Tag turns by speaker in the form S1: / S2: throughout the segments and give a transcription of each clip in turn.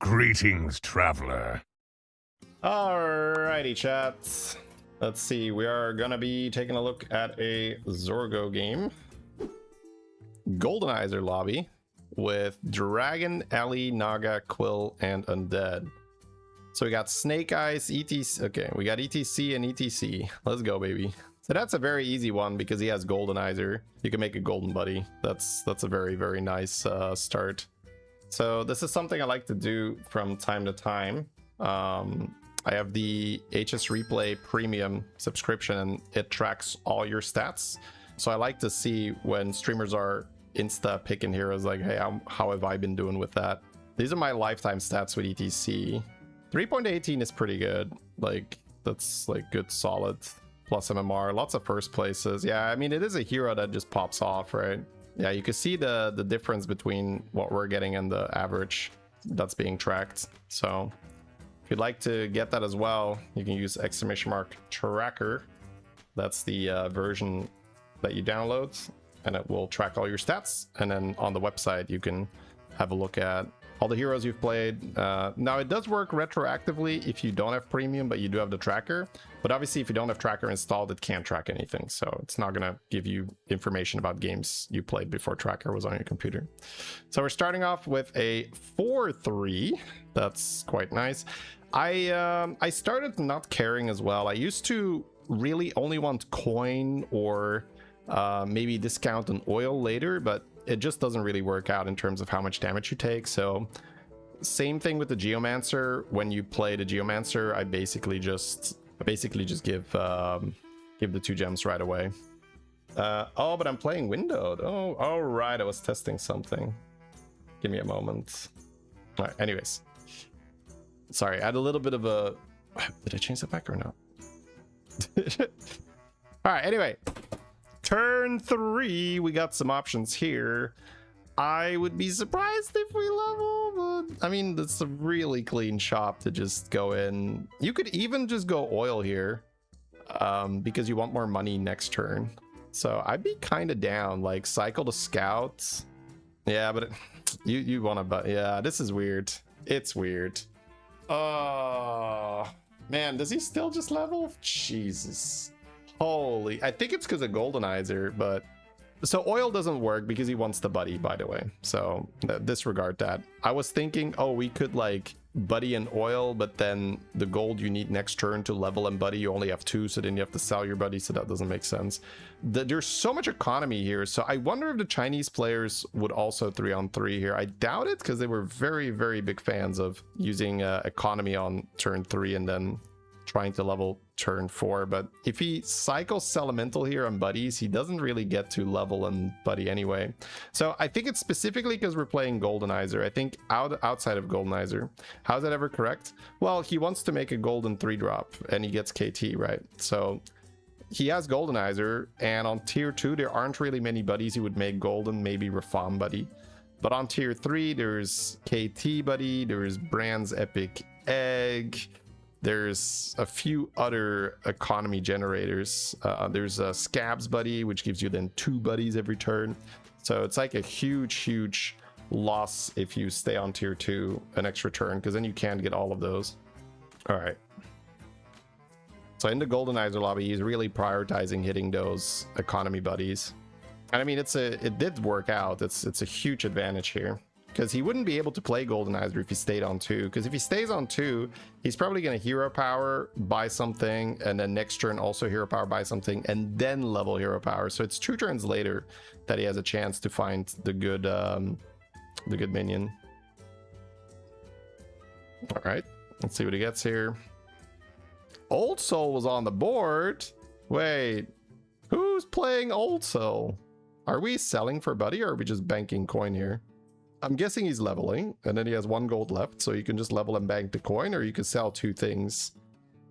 S1: Greetings, traveler.
S2: Alrighty, chats. Let's see. We are gonna be taking a look at a Zorgo game. Goldenizer lobby with Dragon, Ellie, Naga, Quill, and Undead. So we got Snake Eyes, ETC. Okay, we got ETC and ETC. Let's go, baby. So that's a very easy one because he has Goldenizer. You can make a golden buddy. That's a very, very nice start. So this is something I like to do from time to time. I have the HS Replay Premium subscription and it tracks all your stats. So I like to see when streamers are insta picking heroes, like, hey, how have I been doing with that? These are my lifetime stats with ETC. 3.18 is pretty good. Like, that's like good solid. Plus MMR, lots of first places. Yeah, I mean, it is a hero that just pops off, right? Yeah, you can see the difference between what we're getting and the average that's being tracked. So if you'd like to get that as well, you can use !tracker. That's the version that you download, and it will track all your stats. And then on the website, you can have a look at all the heroes you've played. Now, it does work retroactively if you don't have premium, but you do have the tracker. But obviously, if you don't have tracker installed, it can't track anything. So it's not going to give you information about games you played before tracker was on your computer. So we're starting off with a 4-3. That's quite nice. I started not caring as well. I used to really only want coin or maybe discount an oil later, but it just doesn't really work out in terms of how much damage you take. So same thing with the Geomancer. When you play the Geomancer, I basically just give the 2 gems right away. Oh, but I'm playing windowed. Oh, all right, I was testing something. Give me a moment. All right, anyways, sorry, I had a little bit of a, did I change the back or not? All right, anyway, turn 3, we got some options here. I would be surprised if we level, but I mean, it's a really clean shop to just go in. You could even just go oil here because you want more money next turn. So I'd be kind of down, like cycle to scouts. Yeah, but you want to, but yeah, this is weird. It's weird. Oh man, does he still just level? Jesus. Holy, I think it's because of Goldenizer, but so oil doesn't work because he wants the buddy, by the way. So disregard that. I was thinking, oh, we could like buddy and oil, but then the gold you need next turn to level and buddy, you only have 2, so then you have to sell your buddy, so that doesn't make sense. There's so much economy here, so I wonder if the Chinese players would also 3-on-3 here. I doubt it, because they were very, very big fans of using economy on turn 3 and then trying to level turn 4. But if he cycles Elemental here on buddies, he doesn't really get to level and buddy anyway. So I think it's specifically because we're playing Goldenizer. I think outside of Goldenizer, how's that ever correct? Well, he wants to make a golden 3-drop and he gets KT, right? So he has Goldenizer, and on tier 2 there aren't really many buddies he would make golden, maybe Reform buddy. But on tier 3 there's KT buddy, there's Brand's Epic Egg, there's a few other economy generators. There's a Scabs buddy, which gives you then 2 buddies every turn. So it's like a huge loss if you stay on tier 2 an extra turn, because then you can't get all of those. All right. So in the Goldenizer lobby, he's really prioritizing hitting those economy buddies. And I mean, it did work out. It's a huge advantage here, because he wouldn't be able to play Goldenizer if he stayed on 2. Because if he stays on 2, he's probably going to hero power, buy something, and then next turn also hero power, buy something, and then level hero power. So it's 2 turns later that he has a chance to find the good minion. All right, let's see what he gets here. Old Soul was on the board. Wait, who's playing Old Soul? Are we selling for buddy, or are we just banking coin here? I'm guessing he's leveling, and then he has 1 gold left, so you can just level and bank the coin, or you can sell 2 things.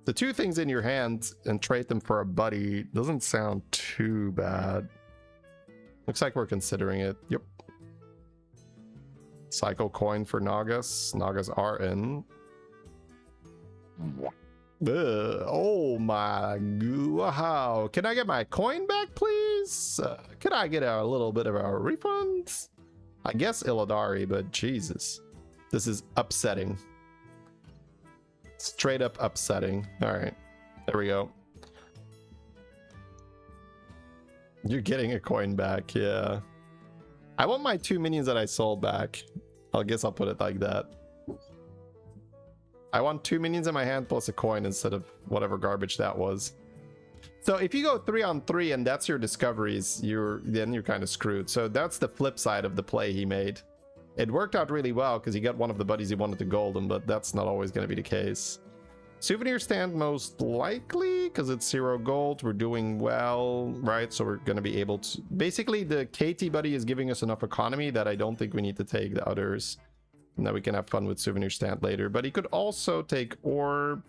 S2: The 2 things in your hand and trade them for a buddy doesn't sound too bad. Looks like we're considering it. Yep. Cycle coin for Nagas. Nagas are in. Oh my god. Wow. Can I get my coin back, please? Can I get a little bit of a refund? I guess Illidari, but Jesus. This is upsetting. Straight up upsetting. All right, there we go. You're getting a coin back, yeah. I want my 2 minions that I sold back. I guess I'll put it like that. I want 2 minions in my hand plus a coin instead of whatever garbage that was. So if you go 3-on-3 and that's your discoveries, then you're kind of screwed. So that's the flip side of the play he made. It worked out really well because he got one of the buddies he wanted to golden, but that's not always going to be the case. Souvenir stand most likely because it's 0 gold. We're doing well, right? So we're going to be able to... Basically, the KT buddy is giving us enough economy that I don't think we need to take the others. And that we can have fun with souvenir stand later. But he could also take orb.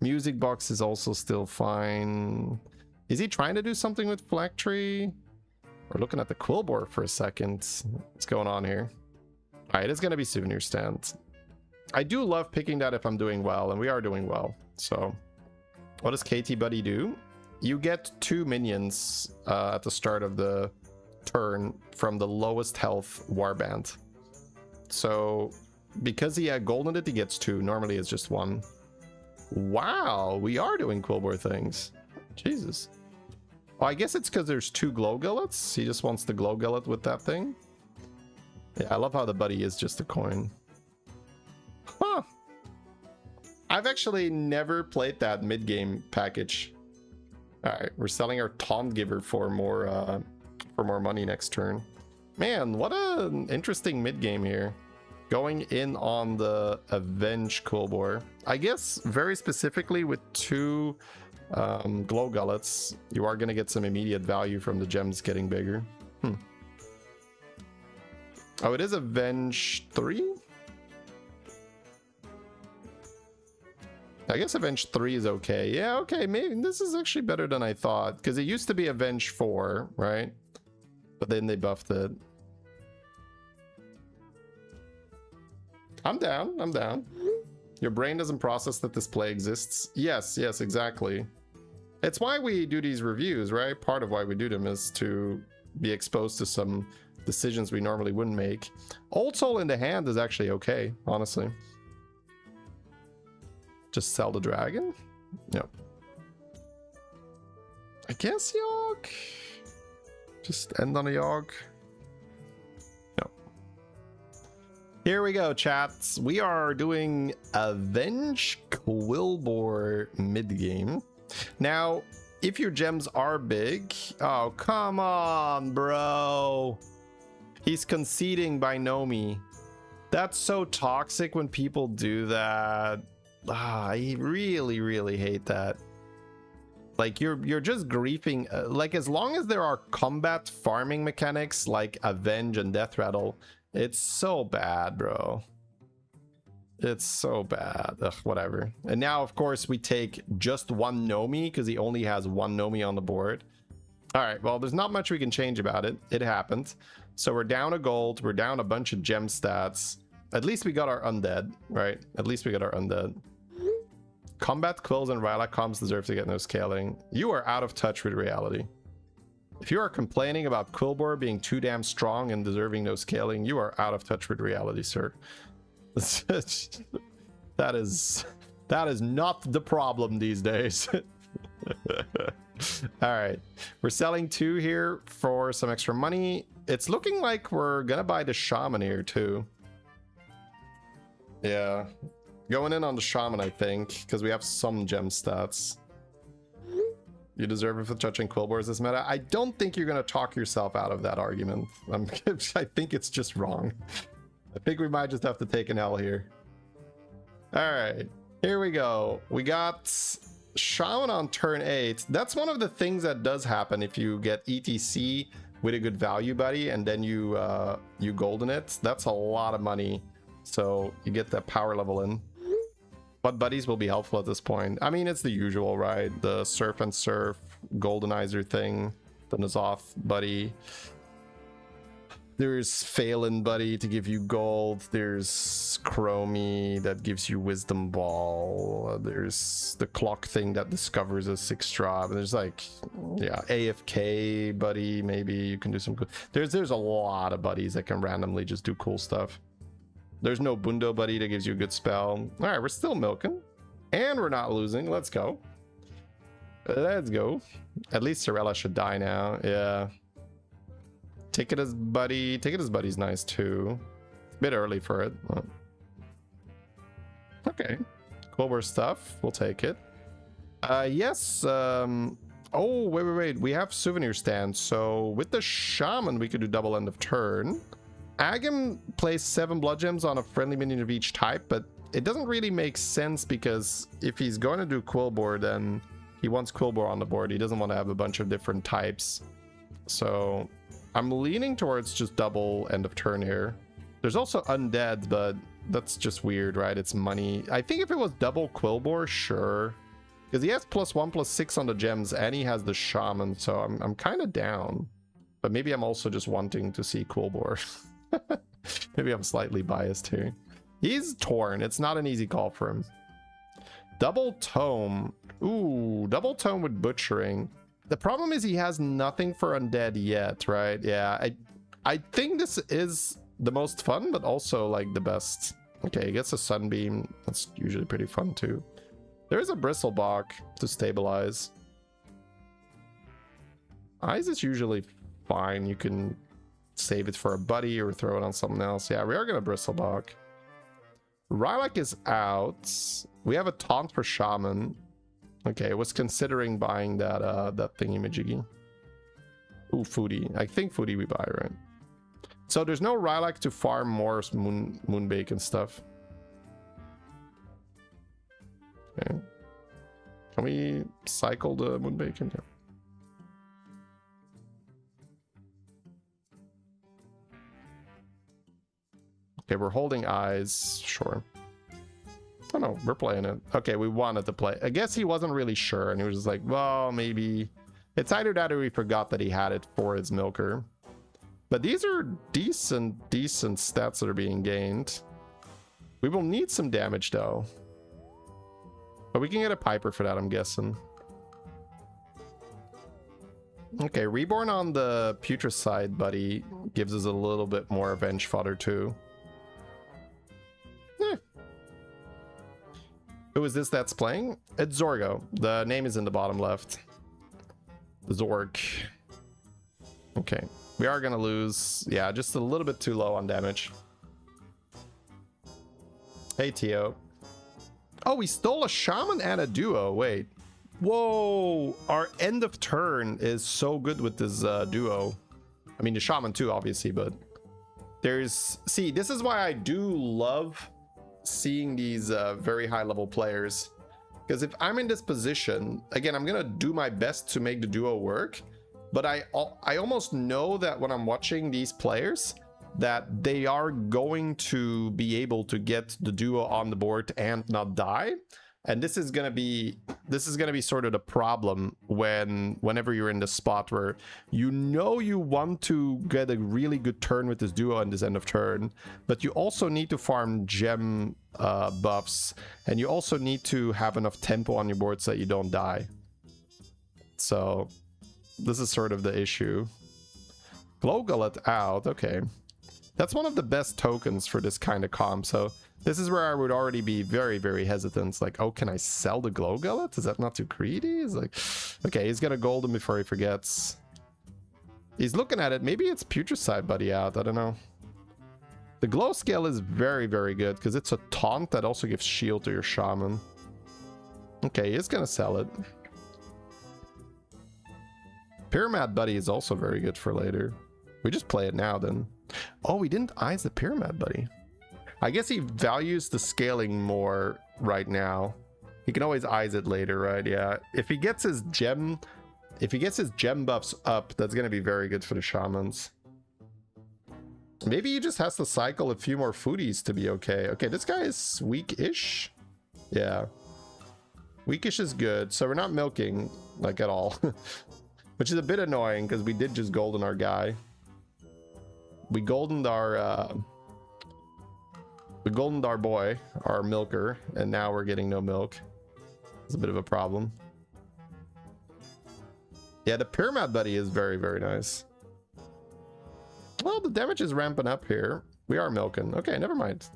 S2: Music box is also still fine. Is he trying to do something with flag tree? We're looking at the Quilboar for a second. What's going on here? All right, it's going to be souvenir stand. I do love picking that if I'm doing well, and we are doing well. So what does KT buddy do? You get 2 minions at the start of the turn from the lowest health warband. So because he had golden it, he gets 2. Normally it's just 1. Wow, we are doing Quilboar things. Jesus. Well, I guess it's because there's 2 glow gullets. He just wants the glow gullet with that thing. Yeah, I love how the buddy is just a coin. Huh. I've actually never played that mid-game package. All right, we're selling our taunt giver for more money next turn. Man, what an interesting mid-game here. Going in on the Avenge Quilboar. I guess very specifically with 2 glow gullets, you are going to get some immediate value from the gems getting bigger. Oh, it is Avenge 3? I guess Avenge 3 is okay. Yeah, okay, maybe this is actually better than I thought. Because it used to be Avenge 4, right? But then they buffed it. I'm down, I'm down. Your brain doesn't process that this play exists. Yes, yes, exactly. It's why we do these reviews, right? Part of why we do them is to be exposed to some decisions we normally wouldn't make. Old Soul in the hand is actually okay, honestly. Just sell the dragon? Yep. I guess Yogg? Just end on a Yogg? No. Here we go, chats. We are doing Avenge Quilboar mid-game. Now, if your gems are big... Oh, come on, bro. He's conceding by Nomi. That's so toxic when people do that. I really, really hate that. Like, you're just griefing. Like, as long as there are combat farming mechanics like Avenge and Death Rattle, it's so bad, bro. It's so bad. Ugh, whatever. And now, of course, we take just 1 Nomi because he only has 1 Nomi on the board. All right, well, there's not much we can change about it. It happened. So we're down a gold. We're down a bunch of gem stats. At least we got our undead, right? At least we got our undead. Combat Quills and Ryla comms deserve to get no scaling. You are out of touch with reality. If you are complaining about Quilboar being too damn strong and deserving no scaling, you are out of touch with reality, sir. That is not the problem these days. All right, we're selling 2 here for some extra money. It's looking like we're gonna buy the shaman here too. Yeah, going in on the shaman, I think, because we have some gem stats. You deserve it for touching Quilboars this meta. I don't think you're gonna talk yourself out of that argument. I think it's just wrong. I think we might just have to take an L here. All right, here we go. We got shaman on turn 8. That's one of the things that does happen if you get ETC with a good value buddy and then you golden it. That's a lot of money. So you get that power level in. What buddies will be helpful at this point? I mean, it's the usual, right? The surf and surf goldenizer thing, the Nazoth buddy. There's Phelan buddy to give you gold. There's Chromie that gives you wisdom ball. There's the clock thing that discovers a 6 drop. There's like, yeah, AFK buddy. Maybe you can do some good. There's a lot of buddies that can randomly just do cool stuff. There's no Bundo Buddy that gives you a good spell. All right, we're still milking. And we're not losing. Let's go. Let's go. At least Sorella should die now. Yeah. Ticketus Buddy. Ticketus Buddy's nice too. It's a bit early for it. But... okay. Quilboar stuff. We'll take it. Yes. Oh, wait. We have souvenir stands. So with the shaman, we could do double end of turn. Agam plays 7 blood gems on a friendly minion of each type, but it doesn't really make sense because if he's going to do Quilboar, then he wants Quilboar on the board. He doesn't want to have a bunch of different types. So I'm leaning towards just double end of turn here. There's also undead, but that's just weird, right? It's money. I think if it was double Quilboar, sure. Because he has +1/+6 on the gems and he has the shaman, so I'm kind of down. But maybe I'm also just wanting to see Quilboar. Maybe I'm slightly biased here. He's torn. It's not an easy call for him. Double tome. Ooh, double tome with butchering. The problem is he has nothing for undead yet, right? Yeah, I think this is the most fun, but also like the best. Okay, he gets a sunbeam. That's usually pretty fun too. There is a bristlebark to stabilize. Eyes is usually fine. You can save it for a buddy or throw it on something else. Yeah, we are gonna bristlebark. Rylak is out. We have a taunt for shaman. Okay, I was considering buying that that thingy-majiggy. Ooh, foodie. I think foodie we buy, right? So there's no Rylak to farm more moonbake and stuff. Okay. Can we cycle the moonbake in here? Okay, we're holding eyes. Sure. Oh no, we're playing it. Okay, we wanted to play. I guess he wasn't really sure, and he was just like, well, maybe. It's either that or he forgot that he had it for his milker. But these are decent stats that are being gained. We will need some damage, though. But we can get a Piper for that, I'm guessing. Okay, Reborn on the Putricide Buddy gives us a little bit more Avenge fodder, too. Who is this that's playing? It's Zorgo. The name is in the bottom left. Zorg. Okay. We are going to lose. Yeah, just a little bit too low on damage. Hey, Tio. Oh, we stole a shaman and a duo. Wait. Whoa. Our end of turn is so good with this duo. I mean, the shaman too, obviously, but there's... See, this is why I do love seeing these very high level players, because if I'm in this position again, I'm gonna do my best to make the duo work, but I almost know that when I'm watching these players that they are going to be able to get the duo on the board and not die, and this is gonna be sort of the problem whenever you're in the spot where you know you want to get a really good turn with this duo and this end of turn, but you also need to farm gem buffs, and you also need to have enough tempo on your board so that you don't die. So this is sort of the issue. Glow Gullet out. Okay, that's one of the best tokens for this kind of comp, so this is where I would already be very, very hesitant. Like, oh, can I sell the Glow Gullet? Is that not too greedy? It's like, okay, he's gonna gold him before he forgets. He's looking at it. Maybe it's Putricide Buddy out. I don't know. The Glow Scale is very, very good because it's a taunt that also gives shield to your shaman. Okay, he's gonna sell it. Pyramid Buddy is also very good for later. We just play it now then. Oh, we didn't eyes the Pyramid Buddy. I guess he values the scaling more right now. He can always eyes it later, right? Yeah. If he gets his gem buffs up, that's gonna be very good for the shamans. Maybe he just has to cycle a few more foodies to be okay. Okay, this guy is weak-ish. Yeah. Weakish is good, so we're not milking, like, at all. Which is a bit annoying, because we did just golden our guy. We goldened our boy, our milker, and now we're getting no milk. It's a bit of a problem. Yeah, the Pyramid Buddy is very, very nice. Well, the damage is ramping up here. We are milking. Okay, never mind.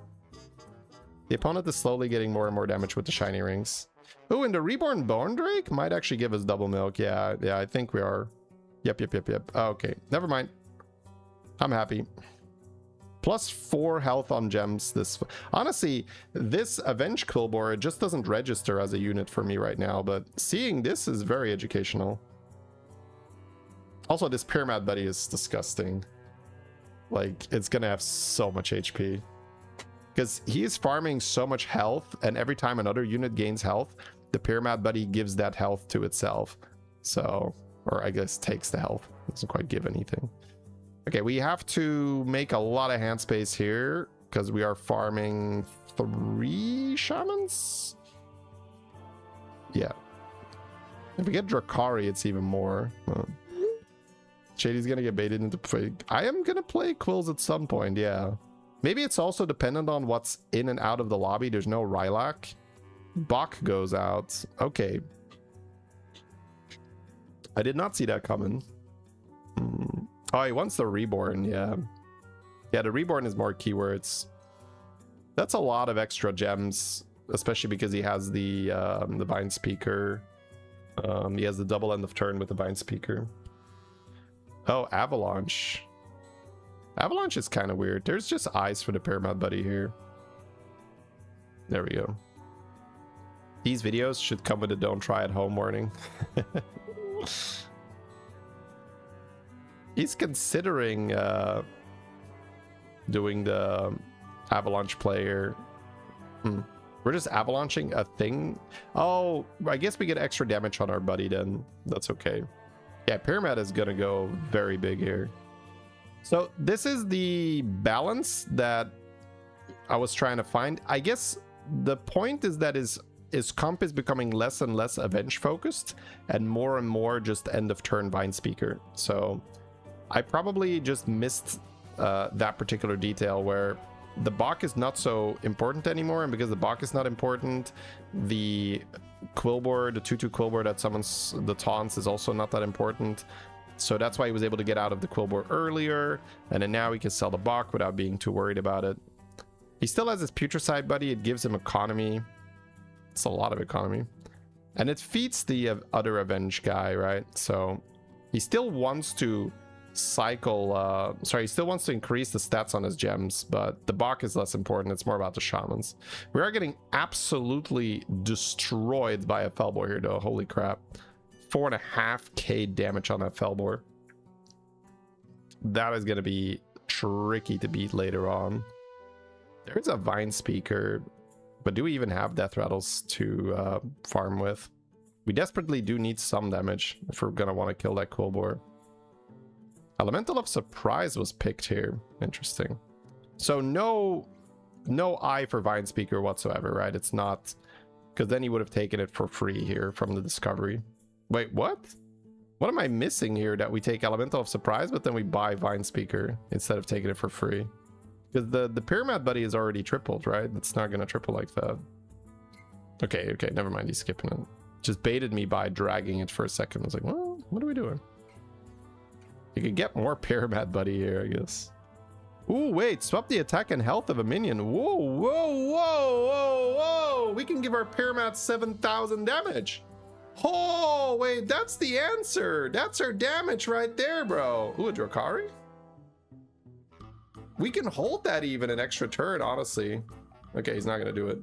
S2: The opponent is slowly getting more and more damage with the shiny rings. Oh, and the Reborn Bone Drake might actually give us double milk. Yeah, I think we are. Yep. Oh, okay, never mind. I'm happy. +4 health on gems. This, honestly, this Avenge Quilboar, it just doesn't register as a unit for me right now, but seeing this is very educational. Also, this Pyramid Buddy is disgusting. Like, it's gonna have so much HP. Because he is farming so much health, and every time another unit gains health, the Pyramid Buddy gives that health to itself. So, or I guess takes the health. Doesn't quite give anything. Okay, we have to make a lot of hand space here because we are farming 3 shamans. Yeah. If we get Drakkari, it's even more. Shady's gonna get baited into play. I am gonna play Quills at some point, yeah. Maybe it's also dependent on what's in and out of the lobby. There's no Rylak. Bach goes out. Okay. I did not see that coming. Oh, he wants the Reborn, yeah. Yeah, the Reborn is more keywords. That's a lot of extra gems, especially because he has the Vine Speaker. He has the double end of turn with the Vine Speaker. Oh, Avalanche. Avalanche is kind of weird. There's just eyes for the Pyramid Buddy here. There we go. These videos should come with a don't try at home warning. He's considering doing the Avalanche player. We're just avalanching a thing. Oh, I guess we get extra damage on our buddy then. That's okay. Yeah, Pyramid is gonna go very big here. So this is the balance that I was trying to find. I guess the point is that his comp is becoming less and less Avenge focused and more just end of turn Vine Speaker. So I probably just missed that particular detail where the Bach is not so important anymore, and because the Bach is not important, the Quilboar, the 2/2 Quilboar that summons the taunts is also not that important. So that's why he was able to get out of the Quilboar earlier, and then now he can sell the Bach without being too worried about it. He still has his Putricide Buddy. It gives him economy. It's a lot of economy. And it feats the other Avenge guy, right? So he still wants to cycle, he still wants to increase the stats on his gems, but the Bach is less important. It's more about the shamans. We are getting absolutely destroyed by a Felboar here, though. Holy crap. 4.5k damage on that Felboar. That is going to be tricky to beat later on. There's a Vine Speaker, but do we even have Death Rattles to farm with? We desperately do need some damage if we're going to want to kill that Quilboar. Elemental of Surprise was picked here. Interesting. So no eye for Vine Speaker whatsoever, right? It's not, because then he would have taken it for free here from the discovery. Wait, what? What am I missing here that we take Elemental of Surprise, but then we buy Vine Speaker instead of taking it for free? Because the Pyramid Buddy is already tripled, right? It's not going to triple like that. Okay, never mind. He's skipping it. Just baited me by dragging it for a second. I was like, well, what are we doing? You could get more Pyramid Buddy here, I guess. Ooh, wait. Swap the attack and health of a minion. Whoa. We can give our Pyramid 7,000 damage. Oh, wait. That's the answer. That's our damage right there, bro. Ooh, a Drakkari? We can hold that even an extra turn, honestly. Okay, he's not going to do it.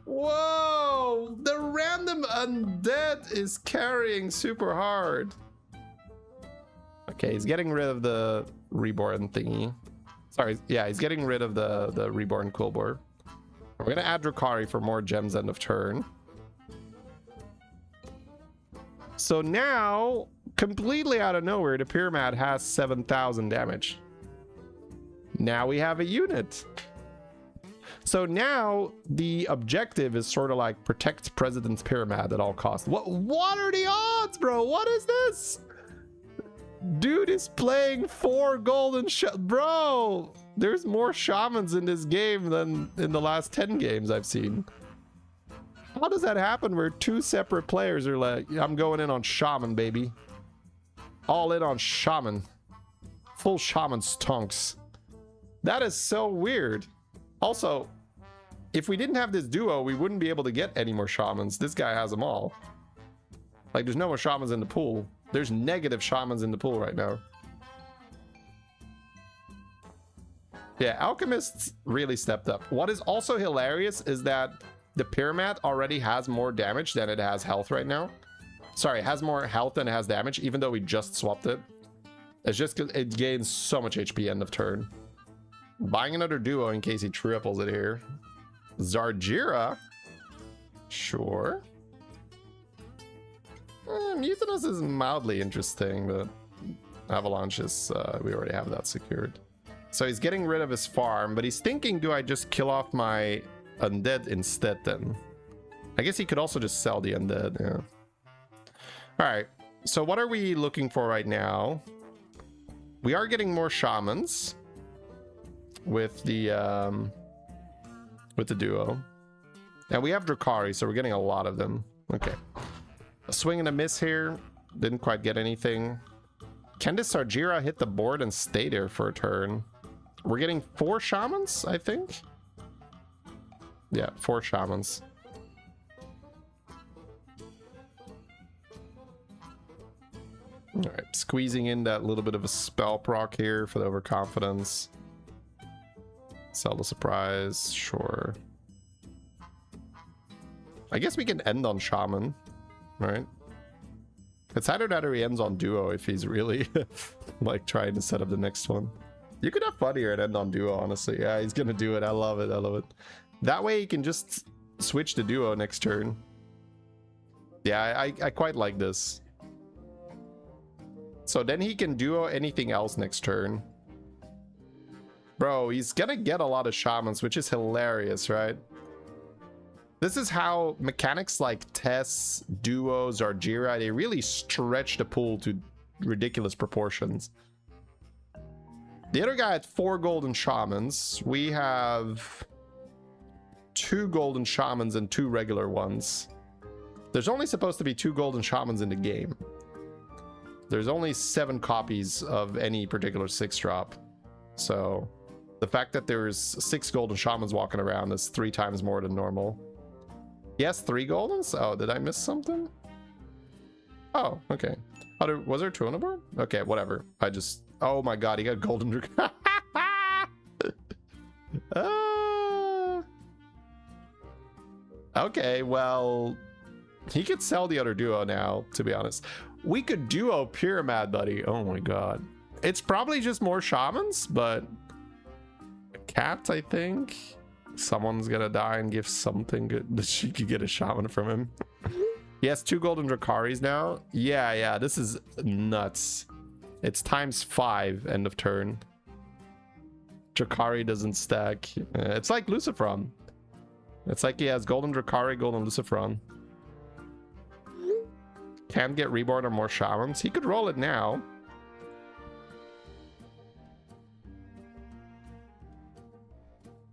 S2: Whoa. The random undead is carrying super hard. Okay, he's getting rid of the Reborn thingy. Sorry, yeah, he's getting rid of the Reborn Quilboar. We're gonna add Drakkari for more gems end of turn. So now, completely out of nowhere, the Pyramid has 7,000 damage. Now we have a unit. So now the objective is sort of like protect President's Pyramid at all costs. What are the odds, bro? What is this? Dude is playing 4 golden bro, there's more shamans in this game than in the last 10 games I've seen. How does that happen where 2 separate players are like, I'm going in on shaman, baby. All in on shaman. Full shaman stonks. That is so weird. Also, if we didn't have this duo, we wouldn't be able to get any more shamans. This guy has them all. Like, there's no more shamans in the pool. There's negative shamans in the pool right now. Yeah, alchemists really stepped up. What is also hilarious is that the pyramid already has more damage than it has health right now. Sorry, it has more health than it has damage, even though we just swapped it. It's just because it gains so much HP end of turn. Buying another duo in case he triples it here. Zargira? Sure. Mutinous is mildly interesting, but Avalanche is, we already have that secured. So he's getting rid of his farm, but he's thinking, do I just kill off my undead instead then? I guess he could also just sell the undead, yeah. Alright, so what are we looking for right now? We are getting more shamans with the duo. And we have Drakkari, so we're getting a lot of them. Okay. A swing and a miss here. Didn't quite get anything. Can this Zargira hit the board and stay there for a turn? We're getting 4 shamans, I think. Yeah, 4 shamans. Alright, squeezing in that little bit of a spell proc here for the overconfidence. Sell the surprise, sure. I guess we can end on shaman, right? It's either that or he ends on duo if he's really like trying to set up the next one. You could have fun here and end on duo, honestly. Yeah, he's gonna do it. I love it. I love it. That way he can just switch to duo next turn. Yeah, I quite like this. So then he can duo anything else next turn. Bro, he's gonna get a lot of shamans, which is hilarious, right? This is how mechanics like Tess, duos, Zargira, they really stretch the pool to ridiculous proportions. The other guy had 4 golden shamans. We have 2 golden shamans and 2 regular ones. There's only supposed to be 2 golden shamans in the game. There's only 7 copies of any particular 6-drop. So the fact that there's 6 golden shamans walking around is 3 times more than normal. He has 3 goldens? Oh, did I miss something? Oh, okay. Oh, was there 2 on the board? Okay, whatever. I just... Oh my god, he got golden Drakkari. Okay, well... He could sell the other duo now, to be honest. We could duo Pyramid, buddy. Oh my god. It's probably just more shamans, but... Cat, I think. Someone's gonna die and give something good that she could get a shaman from him. He has 2 golden Drakkaris now. Yeah, this is nuts. It's ×5 end of turn. Drakkari doesn't stack. It's like Lucifron. It's like he has golden Drakkari, golden Lucifron. Can't get reborn or more shamans. He could roll it now.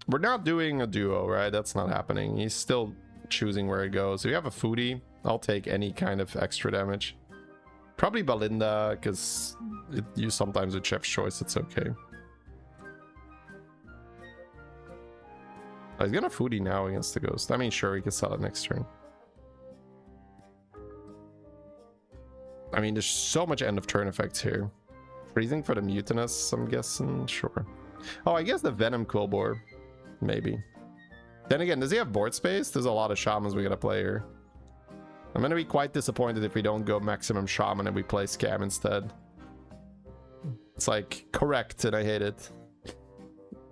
S2: We're not doing a duo, right? That's not happening. He's still choosing where it goes. If you have a foodie, I'll take any kind of extra damage. Probably Belinda, because you sometimes with Chef's Choice, it's okay. Oh, he's gonna foodie now against the ghost. I mean, sure, he can sell it next turn. I mean, there's so much end of turn effects here. Freezing for the Mutinous, I'm guessing. Sure. Oh, I guess the Venom Quilboar. Maybe. Then again, does he have board space? There's a lot of shamans we gotta play here. I'm gonna be quite disappointed if we don't go maximum shaman and we play scam instead. It's like correct, and I hate it.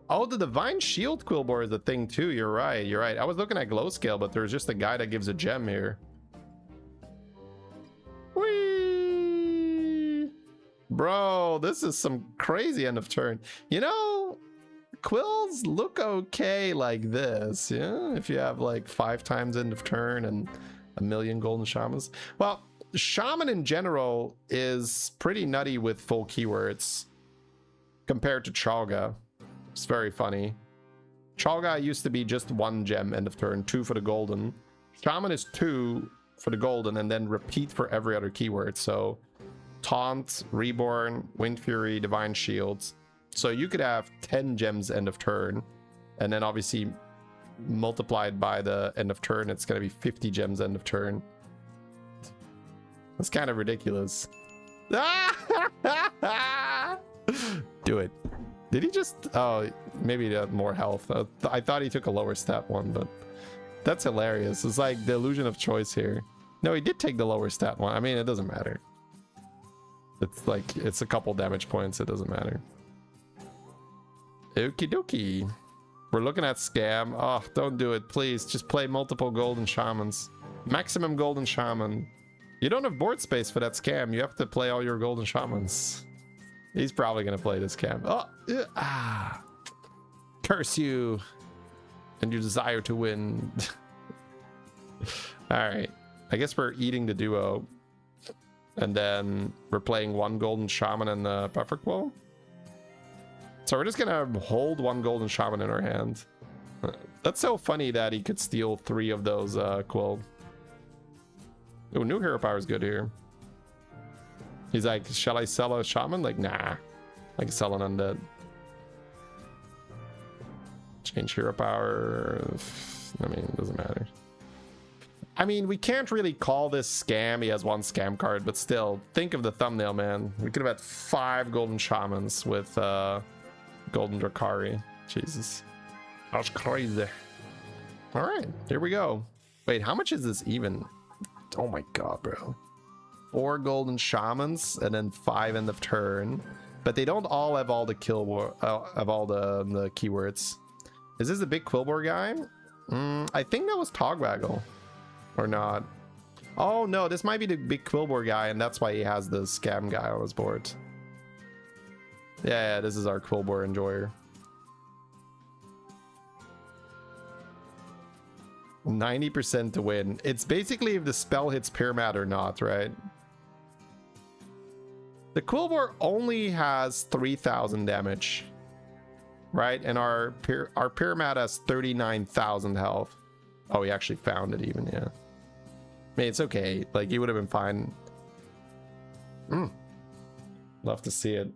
S2: Oh, the Divine Shield Quilboar is a thing too. You're right. You're right. I was looking at glow scale, but there's just a guy that gives a gem here. Whee! Bro, this is some crazy end of turn. You know, Quills look okay like this, yeah? If you have like 5 times end of turn and a million golden shamans. Well, shaman in general is pretty nutty with full keywords compared to Chalga. It's very funny. Chalga used to be just 1 gem end of turn, 2 for the golden. Shaman is 2 for the golden and then repeat for every other keyword. So Taunt, Reborn, Wind Fury, Divine Shields. So you could have 10 gems end of turn, and then obviously multiplied by the end of turn, it's gonna be 50 gems end of turn. That's kind of ridiculous. Do it. Did he just... Oh, maybe more health. I thought he took a lower stat one, but that's hilarious. It's like the illusion of choice here. No, he did take the lower stat one. I mean, it doesn't matter. It's like, it's a couple damage points. It doesn't matter. Okie dokie. We're looking at scam. Oh, don't do it. Please, just play multiple golden shamans. Maximum golden shaman. You don't have board space for that scam. You have to play all your golden shamans. He's probably going to play this scam. Oh, curse you and your desire to win. All right. I guess we're eating the duo. And then we're playing one golden shaman and the puffer quill. So we're just going to hold one golden shaman in our hand. That's so funny that he could steal 3 of those quill. Oh, new hero power is good here. He's like, shall I sell a shaman? Like, nah. I can sell an undead. Change hero power. I mean, it doesn't matter. I mean, we can't really call this scam. He has 1 scam card, but still, think of the thumbnail, man. We could have had 5 golden shamans with Golden Drakkari. Jesus. That's crazy. All right, here we go. Wait, how much is this even? Oh my god, bro. 4 golden shamans and then 5 end of turn, but they don't all have all the have all the keywords. Is this the big Quilboar guy? I think that was Togwaggle, or not. Oh no, this might be the big Quilboar guy, and that's why he has the scam guy on his board. Yeah, this is our Quilboar enjoyer. 90% to win. It's basically if the spell hits Pyramid or not, right? The Quilboar only has 3,000 damage, right? And our Pyramid has 39,000 health. Oh, he actually found it even, yeah. I mean, it's okay. Like, he would have been fine. Love to see it.